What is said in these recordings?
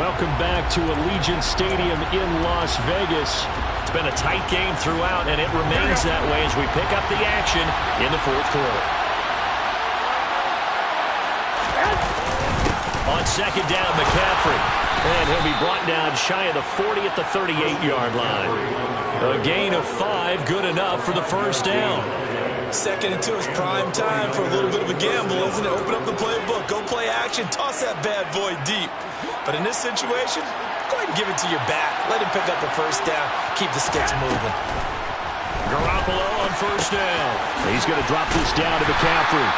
Welcome back to Allegiant Stadium in Las Vegas. It's been a tight game throughout, and it remains that way as we pick up the action in the fourth quarter. On second down, McCaffrey. And he'll be brought down shy of the 40 at the 38-yard line. A gain of 5, good enough for the first down. Second and 2 is prime time for a little bit of a gamble, isn't it? Open up the playbook, go play action, toss that bad boy deep. But in this situation, go ahead and give it to your back. Let him pick up the first down. Keep the sticks moving. Garoppolo on first down. He's going to drop this down to McCaffrey.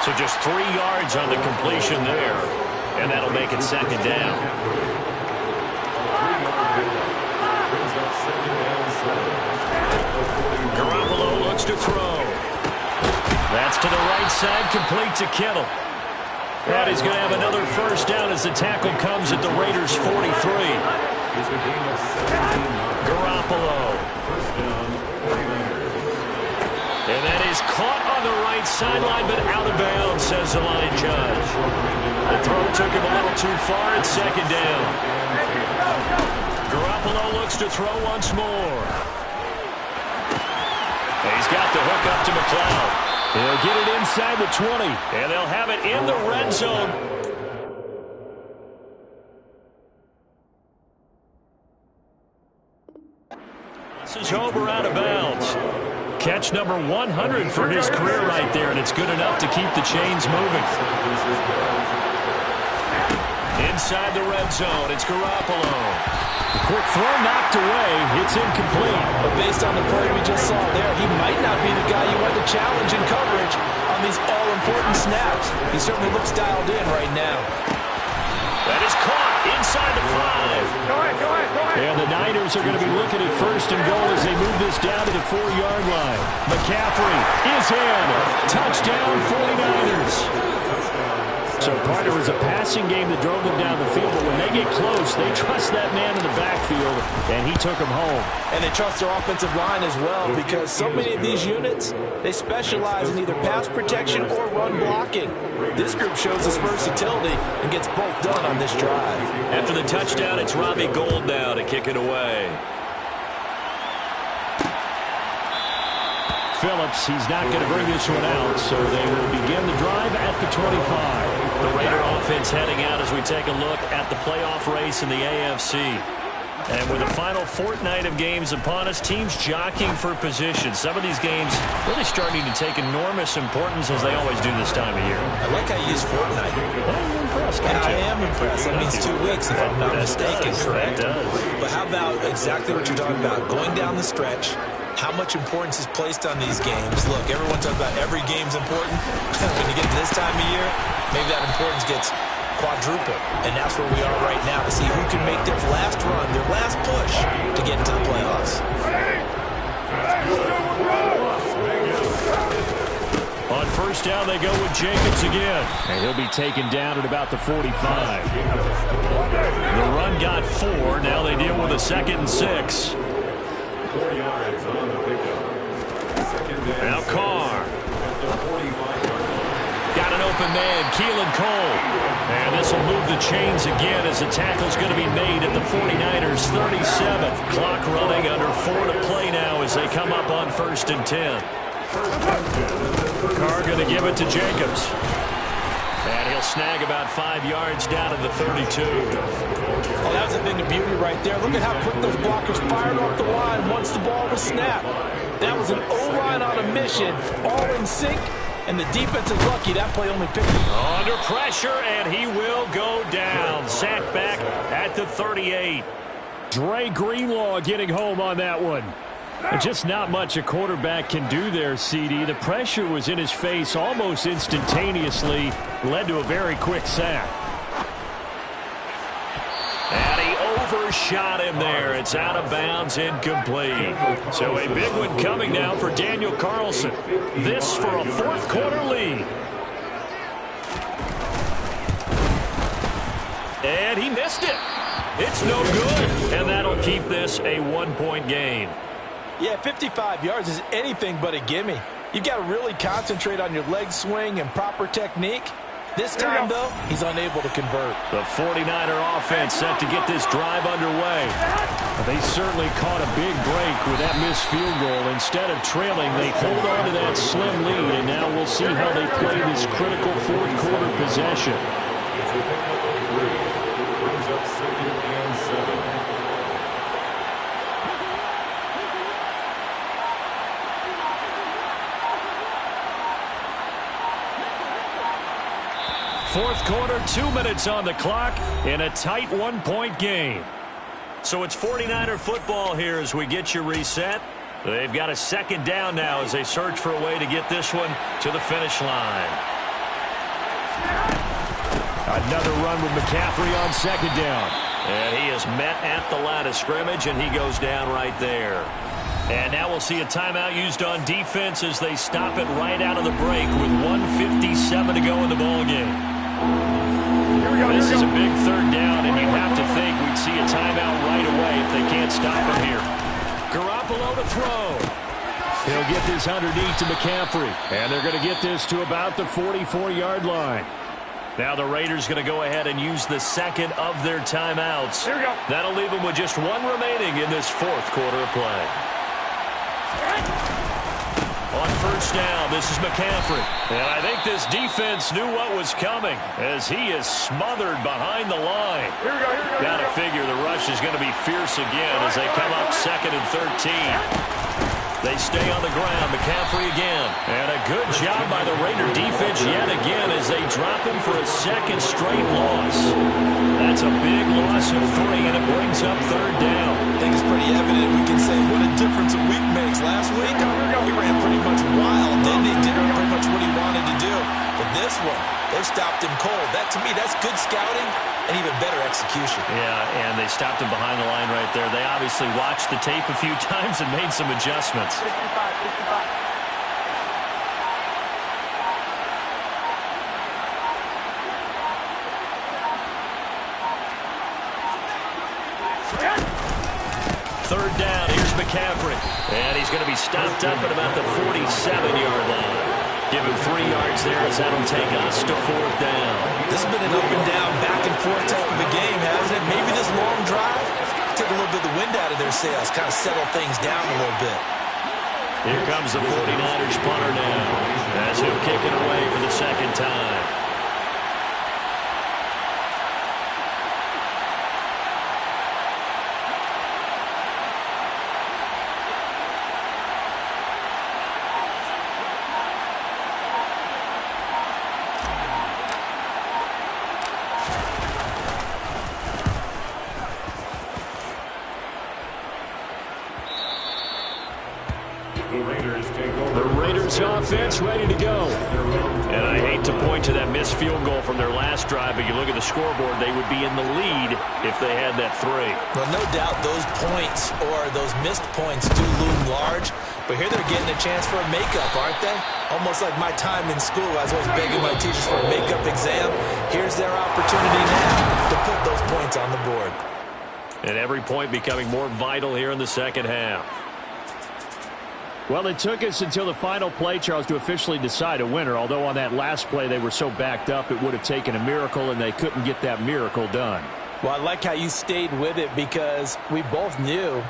So just 3 yards on the completion there. And that'll make it second down. Garoppolo looks to throw. That's to the right side, complete to Kittle. And he's going to have another first down as the tackle comes at the Raiders' 43. Garoppolo. And that is caught on the right sideline, but out of bounds, says the line judge. The throw took him a little too far at second down. Garoppolo looks to throw once more. He's got the hook up to McLeod. He'll get it inside the 20, and they'll have it in the red zone. This is over out of bounds. Catch number 100 for his career right there, and it's good enough to keep the chains moving. Inside the red zone, it's Garoppolo. The quick throw knocked away. It's incomplete. But based on the play we just saw there, he might not be the guy you want to challenge in coverage on these all-important snaps. He certainly looks dialed in right now. That is caught inside the 5. Go ahead. And the Niners are going to be looking at first and goal as they move this down to the 4-yard line. McCaffrey is in. Touchdown, 49ers. So part of it was a passing game that drove them down the field, but when they get close, they trust that man in the backfield, and he took them home. And they trust their offensive line as well, because so many of these units, they specialize in either pass protection or run blocking. This group shows its versatility and gets both done on this drive. After the touchdown, it's Robbie Gould now to kick it away. Phillips, he's not going to bring this one out, so they will begin the drive at the 25. The Raider offense heading out as we take a look at the playoff race in the AFC. And with the final fortnight of games upon us, teams jockeying for position. Some of these games really starting to take enormous importance as they always do this time of year. I like how you use fortnight. I'm impressed. I am impressed. That means 2 weeks if I'm not mistaken, correct? That does. But how about exactly what you're talking about? Going down the stretch, how much importance is placed on these games. Look, everyone talks about every game's important. When you get to this time of year, maybe that importance gets quadruple. And that's where we are right now to see who can make their last run, their last push to get into the playoffs. On first down, they go with Jacobs again. And he'll be taken down at about the 45. The run got 4. Now they deal with a 2nd and 6. Now Carr. Got an open man, Keelan Cole. And this will move the chains again as the tackle's going to be made at the 49ers' 37th. Clock running under 4 to play now as they come up on 1st and 10. Carr going to give it to Jacobs. And he'll snag about 5 yards down at the 32. Oh, that was a thing of beauty right there. Look at how quick those blockers fired off the line once the ball was snapped. That was an O-line on a mission, all in sync, and the defense is lucky that play only picked him. Under pressure, and he will go down. Sacked back at the 38. Dre Greenlaw getting home on that one. Just not much a quarterback can do there, CD. The pressure was in his face almost instantaneously, led to a very quick sack. And he overshot him there. It's out of bounds, incomplete. So a big one coming now for Daniel Carlson. This for a fourth quarter lead. And he missed it. It's no good. And that'll keep this a 1-point game. Yeah, 55 yards is anything but a gimme. You've got to really concentrate on your leg swing and proper technique. This time, though, he's unable to convert. The 49er offense set to get this drive underway. They certainly caught a big break with that missed field goal. Instead of trailing, they hold on to that slim lead, and now we'll see how they play this critical fourth quarter possession. Brings up 2nd and 7. Fourth quarter, 2 minutes on the clock in a tight one-point game. So it's 49er football here as we get you reset. They've got a second down now as they search for a way to get this one to the finish line. Another run with McCaffrey on second down. And he is met at the line of scrimmage, and he goes down right there. And now we'll see a timeout used on defense as they stop it right out of the break with 1:57 to go in the ballgame. This is a big third down, and you have to think we'd see a timeout right away if they can't stop him here. Garoppolo to throw. He'll get this underneath to McCaffrey, and they're going to get this to about the 44-yard line. Now the Raiders going to go ahead and use the second of their timeouts. Here we go. That'll leave them with just one remaining in this fourth quarter of play. On first down, this is McCaffrey. And I think this defense knew what was coming as he is smothered behind the line. Here we go, here we go. Got to figure the rush is going to be fierce again as they come up 2nd and 13. They stay on the ground. McCaffrey again. And a good job by the Raider defense yet again as they drop him for a second straight loss. That's a big loss of 3, and it brings up third down. I think it's pretty evident we can say what a difference a week makes. Last week, he ran pretty much wild. Then they did pretty much what he wanted to do. But this one, they stopped him cold. That, to me, that's good scouting and even better execution. Yeah, and they stopped him behind the line right there. They obviously watched the tape a few times and made some adjustments. 65. Third down, here's McCaffrey. And he's going to be stopped up at about the 47-yard line. Give him 3 yards there as that'll take us to fourth down. This has been an up and down, back and forth type of a game, hasn't it? Maybe this long drive took a little bit of the wind out of their sails, kind of settled things down a little bit. Here comes the 49ers punter now as he'll kick it away for the second time. The Raiders offense ready to go. And I hate to point to that missed field goal from their last drive, but you look at the scoreboard, they would be in the lead if they had that 3. Well, no doubt those points or those missed points do loom large, but here they're getting a chance for a makeup, aren't they? Almost like my time in school, I was always begging my teachers for a makeup exam. Here's their opportunity now to put those points on the board. And every point becoming more vital here in the second half. Well, it took us until the final play, Charles, to officially decide a winner, although on that last play they were so backed up it would have taken a miracle, and they couldn't get that miracle done. Well, I like how you stayed with it because we both knew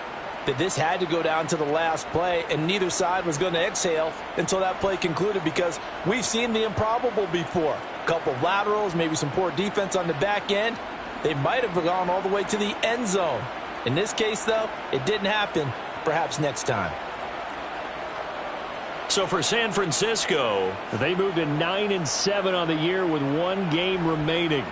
that this had to go down to the last play, and neither side was going to exhale until that play concluded because we've seen the improbable before. A couple of laterals, maybe some poor defense on the back end. They might have gone all the way to the end zone. In this case, though, it didn't happen. Perhaps next time. So for San Francisco, they moved to 9-7 on the year with 1 game remaining.